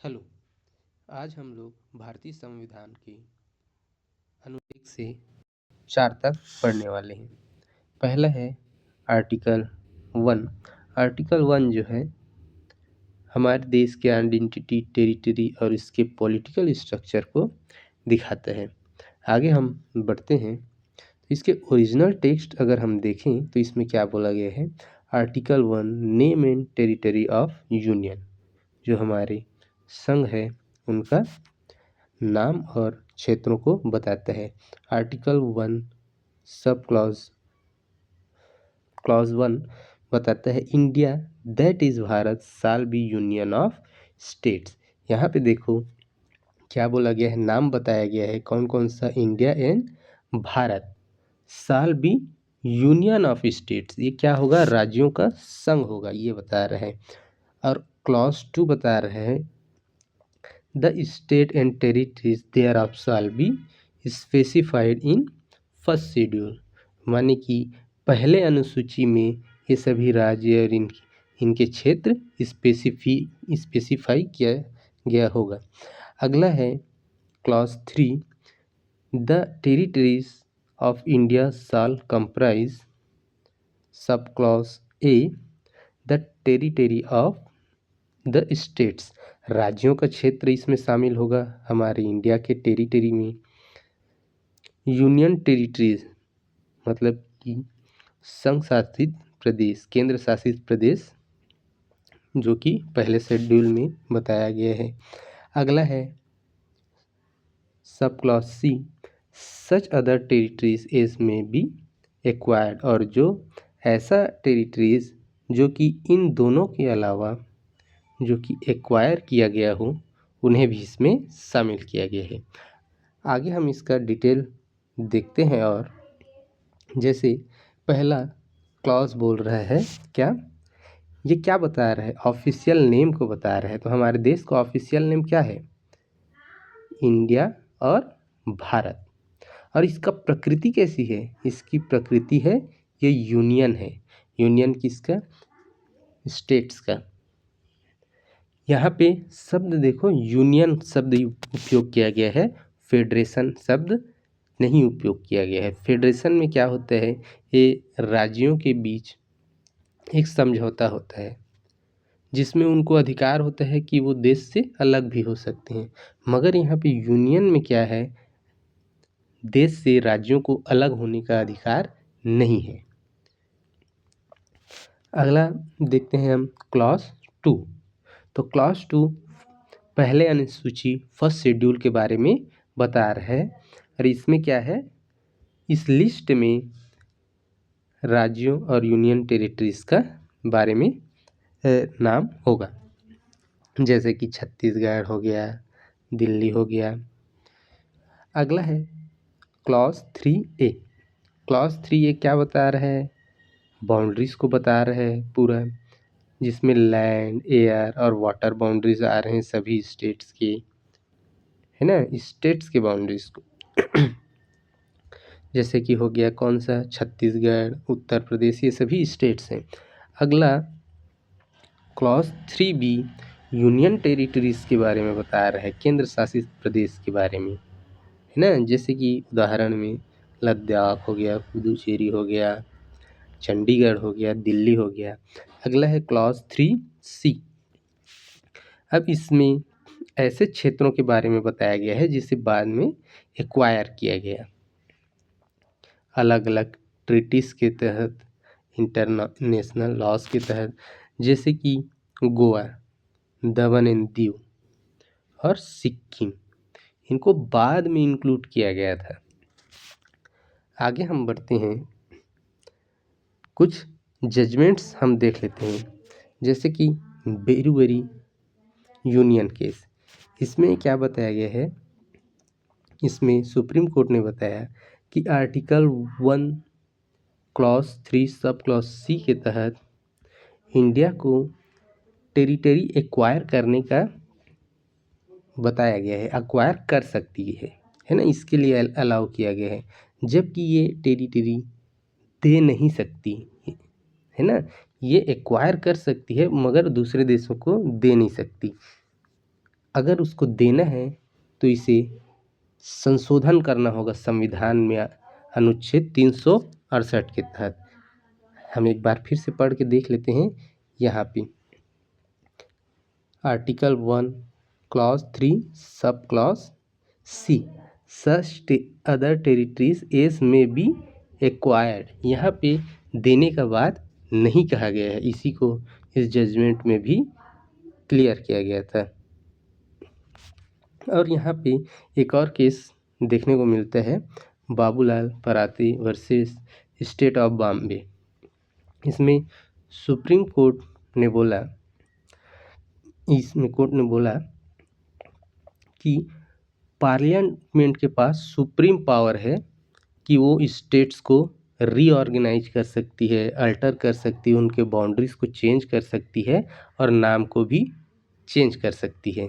Hello. आज हम लोग भारतीय संविधान के अनुच्छेद से 4 तक पढ़ने वाले हैं। पहला है आर्टिकल 1। आर्टिकल 1 जो है हमारे देश के आइडेंटिटी, टेरिटरी और इसके पॉलिटिकल स्ट्रक्चर को दिखाता है। आगे हम बढ़ते हैं तो इसके ओरिजिनल टेक्स्ट अगर हम देखें तो इसमें क्या बोला गया है। Article 1 name and territory of union, जो हमारे संघ है उनका नाम और क्षेत्रों को बताता है। आर्टिकल 1 सब क्लॉज 1 बताता है India that is Bharat shall be union of states. यहाँ पे देखो क्या बोला गया है, नाम बताया गया है कौन कौन सा, India and Bharat shall be union of states. ये क्या होगा, राज्यों का संघ होगा, ये बता रहा है। और क्लॉज 2 बता रहे हैं the state and territories thereof shall be specified in first schedule, माने कि पहले अनुसूची में ये सभी राज्य और इनके क्षेत्र स्पेसिफाई किया गया होगा। अगला है clause 3 the territories of India shall comprise. Sub clause A the territory of the states, राज्यों का क्षेत्र इसमें शामिल होगा हमारे इंडिया के टेरिटरी में। यूनियन टेरिटरीज मतलब कि संघ शासित प्रदेश, केंद्र शासित प्रदेश, जो कि पहले शेड्यूल में बताया गया है। अगला है sub clause C such other territories as may be acquired, और जो ऐसा टेरिटरीज जो कि इन दोनों के अलावा जो कि एक्वायर किया गया हो, उन्हें भी इसमें शामिल किया गया है। आगे हम इसका डिटेल देखते हैं। और जैसे पहला क्लॉज बोल रहा है क्या, ये क्या बता रहा है, ऑफिशियल नेम को बता रहा है। तो हमारे देश का ऑफिशियल नेम क्या है, इंडिया और भारत। और इसका प्रकृति कैसी है, इसकी प्रकृति है ये यूनियन है। यूनियन किसका, स्टेट्स का। यहाँ पे शब्द देखो, यूनियन शब्द उपयोग किया गया है, फेडरेशन शब्द नहीं उपयोग किया गया है। फेडरेशन में क्या होता है, ये राज्यों के बीच एक समझौता होता है जिसमें उनको अधिकार होता है कि वो देश से अलग भी हो सकते हैं। मगर यहाँ पे यूनियन में क्या है, देश से राज्यों को अलग होने का अधिकार नहीं है। अगला देखते हैं हम क्लॉज 2। तो क्लॉज 2 पहले अनुसूची फर्स्ट शेड्यूल के बारे में बता रहा है। और इसमें क्या है, इस लिस्ट में राज्यों और यूनियन टेरिटरीज का बारे में नाम होगा, जैसे कि छत्तीसगढ़ हो गया, दिल्ली हो गया। अगला है क्लॉज 3A। क्लॉज 3A क्या बता रहा है, बाउंड्रीज को बता रहा है पूरा, जिसमें लैंड, एयर और वाटर बाउंड्रीज आ रहे हैं सभी स्टेट्स के, है ना, स्टेट्स के बाउंड्रीज को। जैसे कि हो गया कौन सा, छत्तीसगढ़, उत्तर प्रदेश, ये सभी स्टेट्स हैं। अगला क्लॉज 3B यूनियन टेरिटरीज के बारे में बता रहा है, केंद्र शासित प्रदेश के बारे में, है ना। जैसे कि उदाहरण में लद्दाख हो गया, पुदुचेरी हो गया, चंडीगढ़ हो गया, दिल्ली हो गया। अगला है क्लॉज 3C। अब इसमें ऐसे क्षेत्रों के बारे में बताया गया है जिसे बाद में एक्वायर किया गया अलग अलग ट्रीटीज के तहत, इंटरनेशनल लॉज के तहत, जैसे कि गोवा, दमन एंड दीव और सिक्किम, इनको बाद में इंक्लूड किया गया था। आगे हम बढ़ते हैं, कुछ जजमेंट्स हम देख लेते हैं। जैसे कि बेरुबरी यूनियन केस, इसमें क्या बताया गया है, इसमें सुप्रीम कोर्ट ने बताया कि article 1 clause 3 sub clause C के तहत इंडिया को टेरिटरी एक्वायर करने का बताया गया है, एक्वायर कर सकती है ना, इसके लिए अलाउ किया गया है। जबकि ये टेरिटरी दे नहीं सकती, है ना, ये एक्वायर कर सकती है मगर दूसरे देशों को दे नहीं सकती। अगर उसको देना है तो इसे संशोधन करना होगा संविधान में अनुच्छेद 368 के तहत। हम एक बार फिर से पढ़ के देख लेते हैं। यहाँ पे article 1 clause 3 sub clause C such other territories as may be acquired. यहाँ पे देने का बात नहीं कहा गया है, इसी को इस जजमेंट में भी क्लियर किया गया था। और यहाँ पे एक और केस देखने को मिलता है, बाबूलाल पराती वर्सेस स्टेट ऑफ बॉम्बे। इसमें सुप्रीम कोर्ट ने बोला, इसमें कोर्ट ने बोला कि पार्लियामेंट के पास सुप्रीम पावर है कि वो स्टेट्स को रीऑर्गेनाइज कर सकती है, अल्टर कर सकती है, उनके बाउंड्रीज को चेंज कर सकती है और नाम को भी चेंज कर सकती है।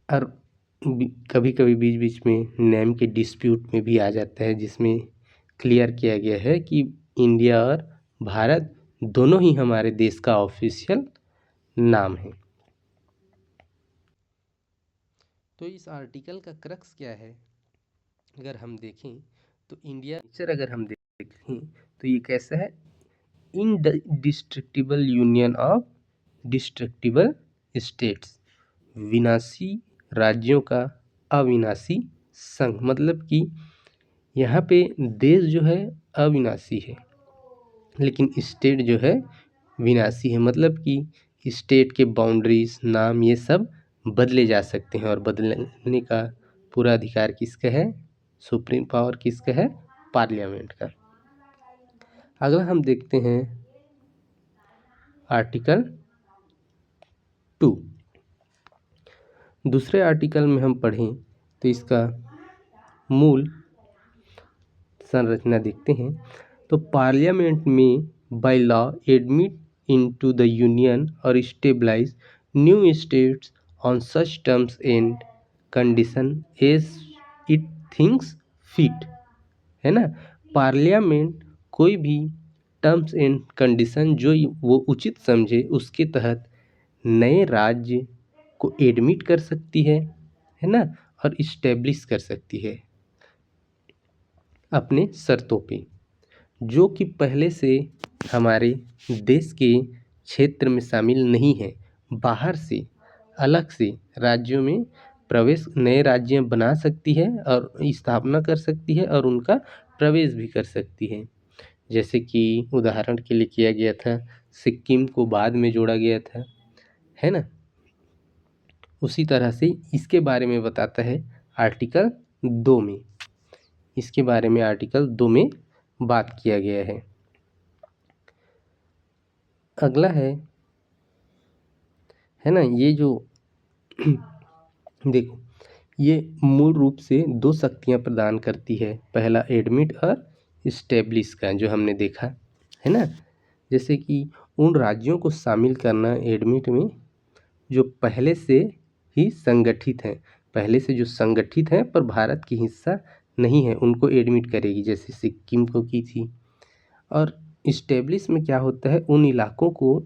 और कभी कभी बीच बीच में नेम के डिस्प्यूट में भी आ जाता है, जिसमें क्लियर किया गया है कि इंडिया और भारत दोनों ही हमारे देश का ऑफिशियल नाम है। तो इस आर्टिकल का क्रक्स क्या है, अगर हम देखें तो इंडिया अगर हम देखें तो ये कैसा है, indestructible union of destructible states, विनाशी राज्यों का अविनाशी संघ। मतलब कि यहाँ पे देश जो है अविनाशी है लेकिन स्टेट जो है विनाशी है। मतलब कि स्टेट के बाउंड्रीज, नाम, ये सब बदले जा सकते हैं और बदलने का पूरा अधिकार किसका है, सुप्रीम पावर किसका है, पार्लियामेंट का। अगला हम देखते हैं आर्टिकल 2। दूसरे आर्टिकल में हम पढ़ें तो इसका मूल संरचना देखते हैं। तो पार्लियामेंट में by law admit into the union और stabilize new states on such terms and condition as it thinks fit, है ना। पार्लियामेंट कोई भी टर्म्स एंड कंडीशन जो वो उचित समझे उसके तहत नए राज्य को एडमिट कर सकती है ना, और इस्टेब्लिश कर सकती है अपने शर्तों पे, जो कि पहले से हमारे देश के क्षेत्र में शामिल नहीं है। बाहर से अलग से राज्यों में प्रवेश, नए राज्य बना सकती है और स्थापना कर सकती है और उनका प्रवेश भी कर सकती है। जैसे कि उदाहरण के लिए किया गया था, सिक्किम को बाद में जोड़ा गया था, है ना। उसी तरह से इसके बारे में बताता है आर्टिकल 2 में, इसके बारे में आर्टिकल 2 में बात किया गया है। अगला है ना, ये जो देखो, ये मूल रूप से 2 शक्तियां प्रदान करती है। पहला एडमिट और इस्टेब्लिश का, जो हमने देखा है ना। जैसे कि उन राज्यों को शामिल करना एडमिट में जो पहले से ही संगठित हैं, पहले से जो संगठित हैं पर भारत की हिस्सा नहीं है, उनको एडमिट करेगी, जैसे सिक्किम को की थी। और इस्टेब्लिश में क्या होता है, उन इलाकों को,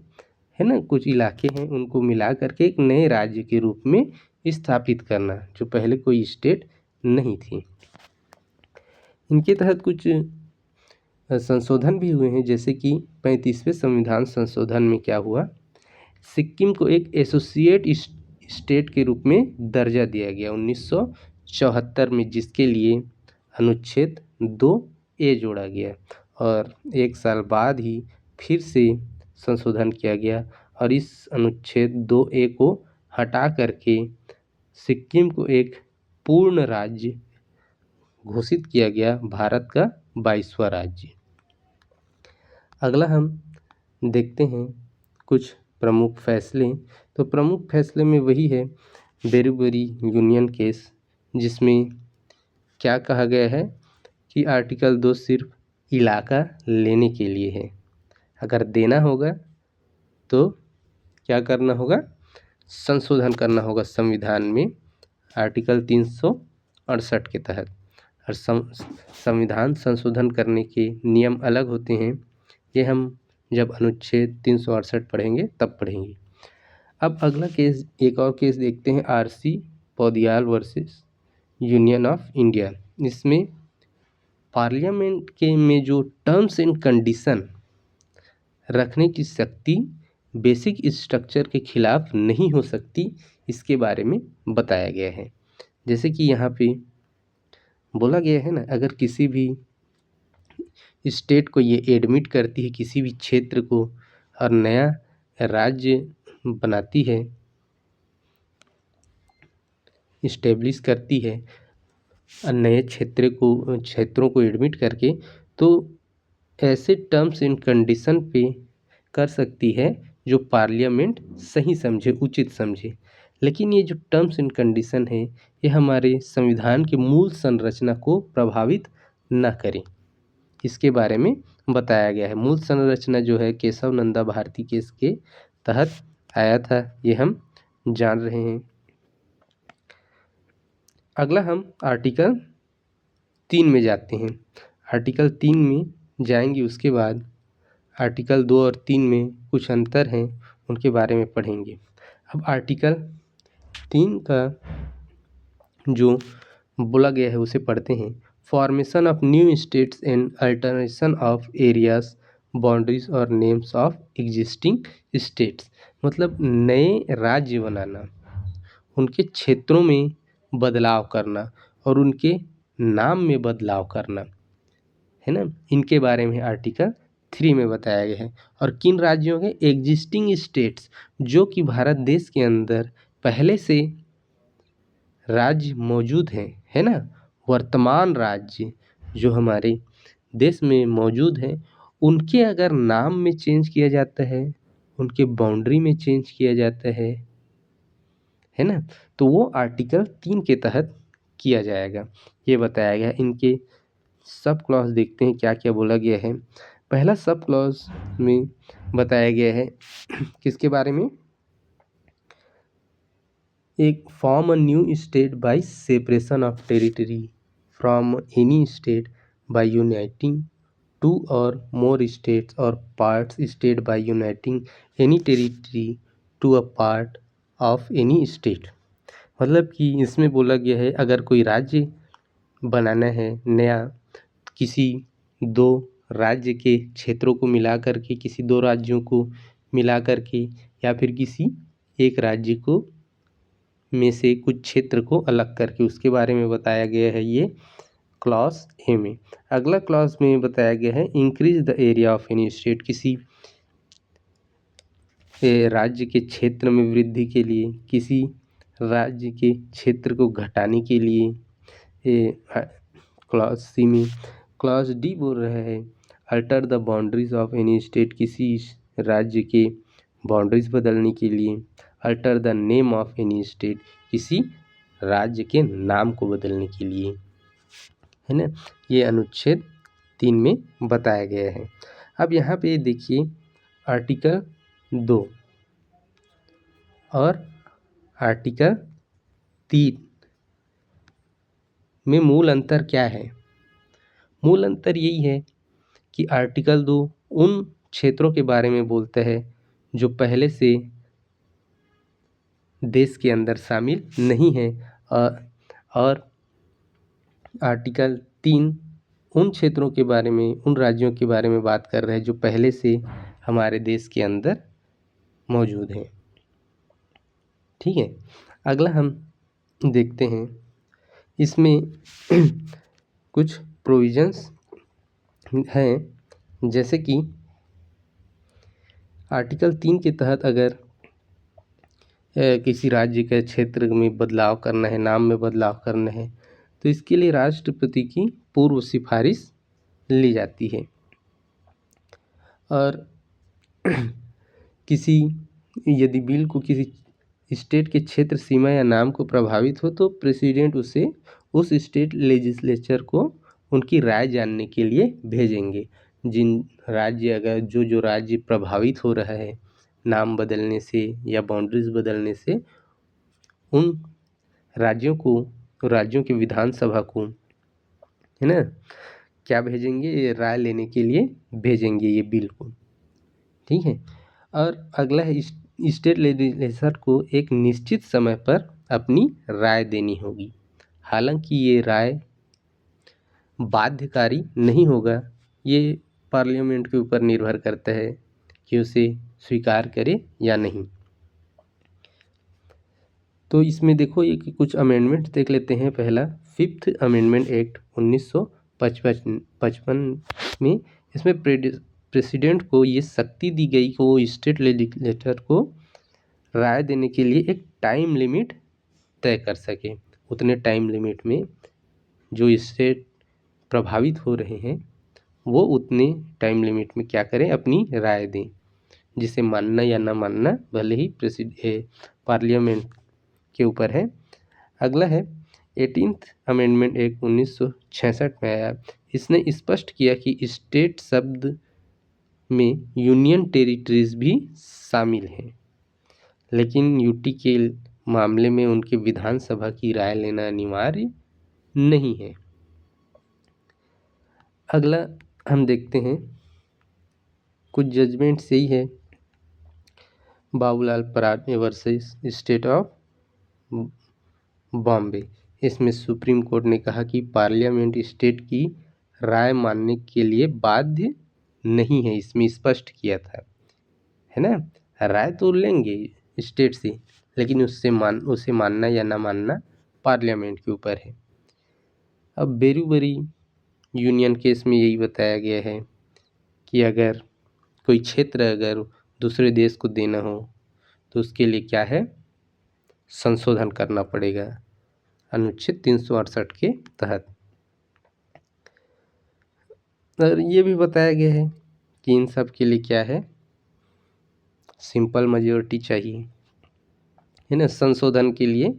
है ना, कुछ इलाके हैं उनको मिला करके एक नए राज्य के रूप में स्थापित करना, जो पहले कोई स्टेट नहीं थी। इनके तहत कुछ संशोधन भी हुए हैं, जैसे कि 35वें संविधान संशोधन में क्या हुआ, सिक्किम को एक एसोसिएट स्टेट के रूप में दर्जा दिया गया 1974 में, जिसके लिए अनुच्छेद 2A जोड़ा गया और 1 साल बाद ही फिर से संशोधन किया गया और इस अनुच्छेद 2A को हटा करके सिक्किम को एक पूर्ण राज्य घोषित किया गया, भारत का 22वां राज्य। अगला हम देखते हैं कुछ प्रमुख फैसले। तो प्रमुख फैसले में वही है बेरीबरी यूनियन केस, जिसमें क्या कहा गया है कि आर्टिकल 2 सिर्फ इलाका लेने के लिए है, अगर देना होगा तो क्या करना होगा, संशोधन करना होगा संविधान में आर्टिकल 368 के तहत। और संविधान संशोधन करने के नियम अलग होते हैं, ये हम जब अनुच्छेद 368 पढ़ेंगे तब पढ़ेंगे। अब अगला केस, एक और केस देखते हैं, RC Poudyal versus union of India. इसमें पार्लियामेंट के में जो टर्म्स एंड कंडीशन रखने की शक्ति बेसिक स्ट्रक्चर के खिलाफ नहीं हो सकती, इसके बारे में बताया गया है। जैसे कि यहाँ पे बोला गया है ना, अगर किसी भी स्टेट को ये एडमिट करती है, किसी भी क्षेत्र को, और नया राज्य बनाती है, इस्टेब्लिश करती है, और नए क्षेत्रों को एडमिट करके, तो ऐसे टर्म्स एंड कंडीशन पे कर सकती है जो पार्लियामेंट सही समझे, उचित समझे। लेकिन ये जो टर्म्स एंड कंडीशन है, ये हमारे संविधान की मूल संरचना को प्रभावित न करें, इसके बारे में बताया गया है। मूल संरचना जो है केशव नंदा भारती केस के तहत आया था, ये हम जान रहे हैं। अगला हम आर्टिकल 3 में जाते हैं। आर्टिकल 3 में जाएंगे, उसके बाद आर्टिकल 2 और 3 में कुछ अंतर हैं, उनके बारे में पढ़ेंगे। अब आर्टिकल 3 का जो बोला गया है उसे पढ़ते हैं। Formation of new states and alteration of areas, boundaries और नेम्स ऑफ एग्जिस्टिंग स्टेट्स, मतलब नए राज्य बनाना, उनके क्षेत्रों में बदलाव करना और उनके नाम में बदलाव करना, है ना, इनके बारे में आर्टिकल 3 में बताया गया है। और किन राज्यों के? एग्जिस्टिंग स्टेट्स, जो कि भारत देश के अंदर पहले से राज्य मौजूद हैं, है ना, वर्तमान राज्य जो हमारे देश में मौजूद हैं, उनके अगर नाम में चेंज किया जाता है, उनके बाउंड्री में चेंज किया जाता है ना, तो वो आर्टिकल 3 के तहत किया जाएगा, ये बताया गया है। इनके सब क्लॉज देखते हैं क्या क्या बोला गया है। पहला सब क्लॉज में बताया गया है किसके बारे में? एक form a new state by separation of territory from any state by uniting two or more states or parts state by uniting any territory to a part of any state. मतलब कि इसमें बोला गया है, अगर कोई राज्य बनाना है नया, किसी दो राज्य के क्षेत्रों को मिला करके, किसी दो राज्यों को मिला करके, या फिर किसी एक राज्य को में से कुछ क्षेत्र को अलग करके, उसके बारे में बताया गया है ये क्लॉज ए में। अगला क्लॉज में बताया गया है increase the area of any state, किसी राज्य के क्षेत्र में वृद्धि के लिए, किसी राज्य के क्षेत्र को घटाने के लिए क्लॉज सी में। क्लॉज डी बोल रहा है alter the boundaries of any state, किसी राज्य के बाउंड्रीज बदलने के लिए। Alter the name of any state, किसी राज्य के नाम को बदलने के लिए, है ना, ये अनुच्छेद 3 में बताया गया है। अब यहाँ पे देखिए आर्टिकल 2 और आर्टिकल 3 में मूल अंतर क्या है? मूल अंतर यही है कि आर्टिकल 2 उन क्षेत्रों के बारे में बोलता है जो पहले से देश के अंदर शामिल नहीं है, और आर्टिकल 3 उन क्षेत्रों के बारे में, उन राज्यों के बारे में बात कर रहे हैं जो पहले से हमारे देश के अंदर मौजूद हैं। ठीक है, अगला हम देखते हैं, इसमें कुछ प्रोविजंस हैं, जैसे कि आर्टिकल 3 के तहत अगर किसी राज्य के क्षेत्र में बदलाव करना है, नाम में बदलाव करना है, तो इसके लिए राष्ट्रपति की पूर्व सिफारिश ली जाती है। और किसी यदि बिल को किसी स्टेट के क्षेत्र सीमा या नाम को प्रभावित हो, तो प्रेसिडेंट उसे उस स्टेट लेजिस्लेचर को उनकी राय जानने के लिए भेजेंगे। जिन राज्य, अगर जो राज्य प्रभावित हो रहा है नाम बदलने से या बाउंड्रीज बदलने से, उन राज्यों की विधानसभा को, है ना, क्या भेजेंगे? राय लेने के लिए भेजेंगे ये बिल को। ठीक है। और अगला है स्टेट लेजिस्लेचर को एक निश्चित समय पर अपनी राय देनी होगी। हालांकि ये राय बाध्यकारी नहीं होगा, ये पार्लियामेंट के ऊपर निर्भर करता है कि उसे स्वीकार करे या नहीं। तो इसमें देखो ये कुछ अमेंडमेंट देख लेते हैं। पहला 5th अमेंडमेंट एक्ट 1955 में इसमें प्रेसिडेंट को ये शक्ति दी गई कि वो स्टेट लेजिस्लेचर को राय देने के लिए एक टाइम लिमिट तय कर सके। उतने टाइम लिमिट में जो स्टेट प्रभावित हो रहे हैं वो उतने टाइम लिमिट में क्या करें, अपनी राय दें, जिसे मानना या ना मानना भले ही पार्लियामेंट के ऊपर है। अगला है 18th अमेंडमेंट एक्ट 1966 में आया। इसने स्पष्ट किया कि स्टेट शब्द में यूनियन टेरिटरीज भी शामिल हैं, लेकिन यूटी के मामले में उनके विधानसभा की राय लेना अनिवार्य नहीं है। अगला हम देखते हैं, कुछ जजमेंट सही है। बाबूलाल पराग वर्सेस स्टेट ऑफ बॉम्बे। इसमें सुप्रीम कोर्ट ने कहा कि पार्लियामेंट स्टेट की राय मानने के लिए बाध्य नहीं है। इसमें स्पष्ट किया था, है ना। राय तो लेंगे स्टेट से, लेकिन उसे मानना या ना मानना पार्लियामेंट के ऊपर है। अब बेरूबरी यूनियन केस में यही बताया गया है कि अगर कोई क्षेत्र अगर दूसरे देश को देना हो तो उसके लिए क्या है, संशोधन करना पड़ेगा अनुच्छेद 368 के तहत। और ये भी बताया गया है कि इन सब के लिए क्या है, सिंपल मेजॉरिटी चाहिए, है ना। संशोधन के लिए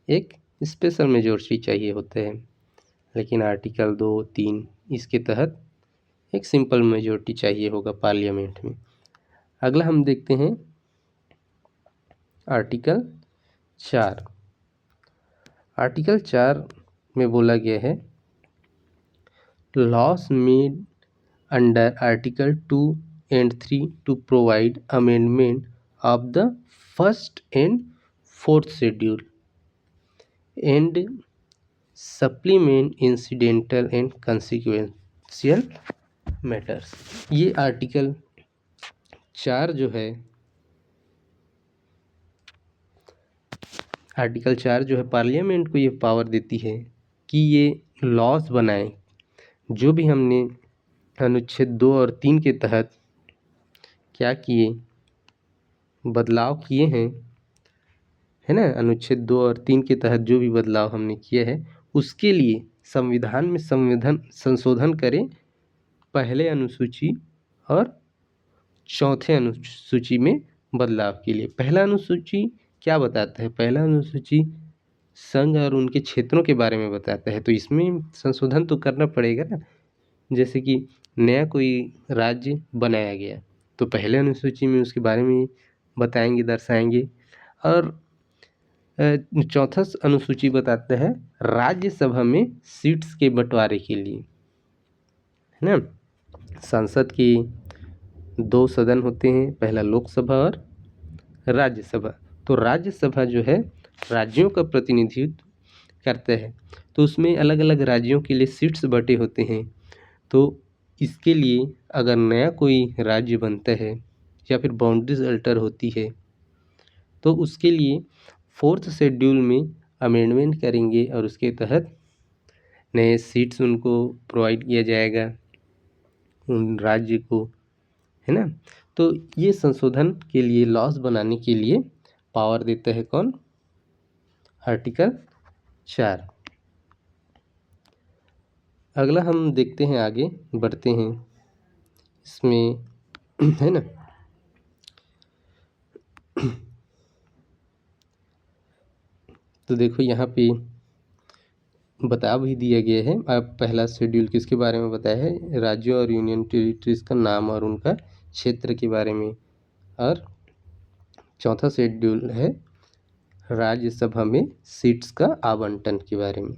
एक स्पेशल मेजॉरिटी चाहिए होते हैं, लेकिन आर्टिकल 2, 3 इसके तहत एक सिंपल मेजॉरिटी चाहिए होगा पार्लियामेंट में। अगला हम देखते हैं आर्टिकल 4। आर्टिकल 4 में बोला गया है, loss made under article 2 and 3 to provide amendment of the 1st and 4th schedule and supplement incidental and consequential matters। ये आर्टिकल 4 जो है, आर्टिकल 4 जो है पार्लियामेंट को ये पावर देती है कि ये लॉस बनाए, जो भी हमने अनुच्छेद 2 और 3 के तहत क्या किए, बदलाव किए हैं, है ना। अनुच्छेद 2 और 3 के तहत जो भी बदलाव हमने किए हैं उसके लिए संविधान में संशोधन करें, पहले अनुसूची और चौथे अनुसूची में बदलाव के लिए। पहला अनुसूची क्या बताता है, पहला अनुसूची संघ और उनके क्षेत्रों के बारे में बताता है, तो इसमें संशोधन तो करना पड़ेगा ना। जैसे कि नया कोई राज्य बनाया गया तो पहले अनुसूची में उसके बारे में बताएंगे, दर्शाएंगे। और चौथा अनुसूची बताता है राज्यसभा में सीट्स के बंटवारे के लिए, है ना। संसद के 2 सदन होते हैं, पहला लोकसभा और राज्यसभा। तो राज्यसभा जो है राज्यों का प्रतिनिधित्व करता है, तो उसमें अलग अलग राज्यों के लिए सीट्स बटे होते हैं। तो इसके लिए अगर नया कोई राज्य बनता है या फिर बाउंड्रीज अल्टर होती है तो उसके लिए 4th शेड्यूल में अमेंडमेंट करेंगे और उसके तहत नए सीट्स उनको प्रोवाइड किया जाएगा उन राज्य को, है ना। तो ये संशोधन के लिए, लॉस बनाने के लिए पावर देता है कौन, आर्टिकल 4। अगला हम देखते हैं, आगे बढ़ते हैं इसमें, है ना। तो देखो यहाँ पे बता भी दिया गया है। अब पहला शेड्यूल किसके बारे में बताया है, राज्यों और यूनियन टेरिटरीज का नाम और उनका क्षेत्र के बारे में। और चौथा शेड्यूल है राज्यसभा में सीट्स का आवंटन के बारे में।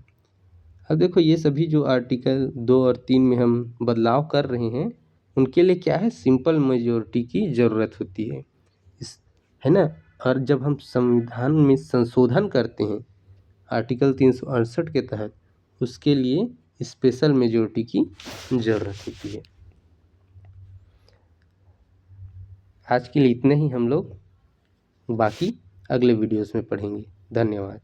अब देखो ये सभी जो आर्टिकल 2 और 3 में हम बदलाव कर रहे हैं उनके लिए क्या है, सिंपल मेजोरिटी की ज़रूरत होती है है ना। और जब हम संविधान में संशोधन करते हैं आर्टिकल 368 के तहत, उसके लिए स्पेशल मेजोरिटी की ज़रूरत होती है। आज के लिए इतने ही, हम लोग बाकी अगले वीडियोस में पढ़ेंगे। धन्यवाद।